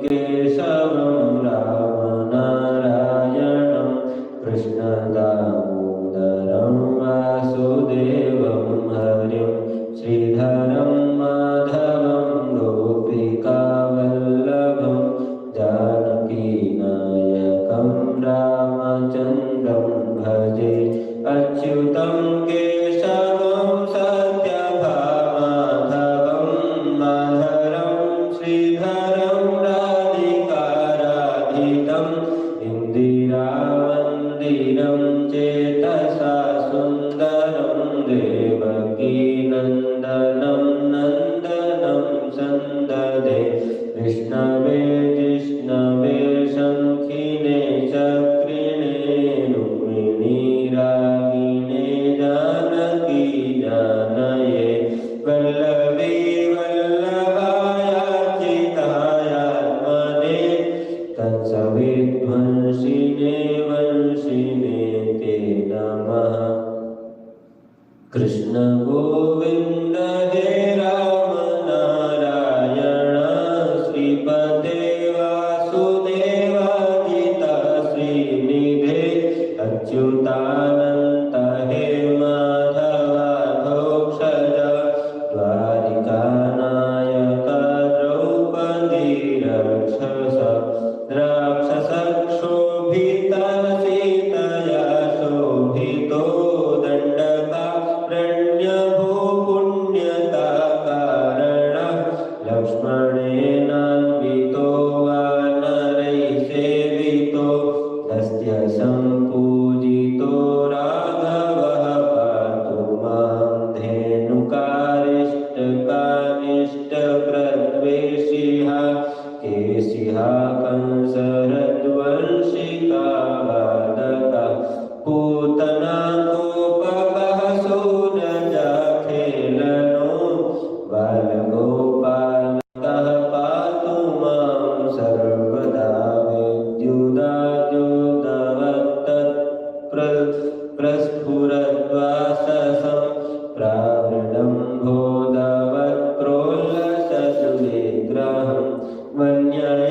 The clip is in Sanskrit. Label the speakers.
Speaker 1: केशवं रामनारायणं कृष्णदामोदरं वासुदेवं हरिं श्रीधरं माधवं गोपिकावल्लभं जानकीनायकं रामचन्द्रं भजे अच्युतं केशवं सत्यभामाधवं माधरं श्रीधरं राधिकाराधितं इन्दिरामन्दिरं चेतसा सुन्दरं देवकीनन्दनं नन्दनं सन्ददे विष्णवे जिष्णवे शङ्खिने चक्रिणे रुक्मिणी रागिणे जानकी जानये वल्लभी वल्लभायाचितायात्मने कंसविध्वंसिने वंशिने ते नमः। कृष्ण गोविन्द हे राम नारायण श्रीपते वासुदेवाजिता श्रीनिधे अच्युतानन्त हे माधवाधोक्षज द्वारिकानायक द्रौपदी राक्षसक्षोभिता सीतया शोभितो दण्डकारण्यभो पुण्यताकारणः लक्ष्मणेनान्वितो वानरैः सेवितो दस्य सम्पूजितो राघवः पातु मां धेनुकारिष्टकानिष्टप्रद्वेषिः केशिः कंसरद्वंशिका वादका पूतना गोपकः सूरजखेलनो बालगोपालकः पातु मां सर्वदा विद्युदाद्युतवत्तत्प्रस्फुरद्वाससं प्रावृडम्भोदवक्त्रोल्लसद्विग्रहं वन्यः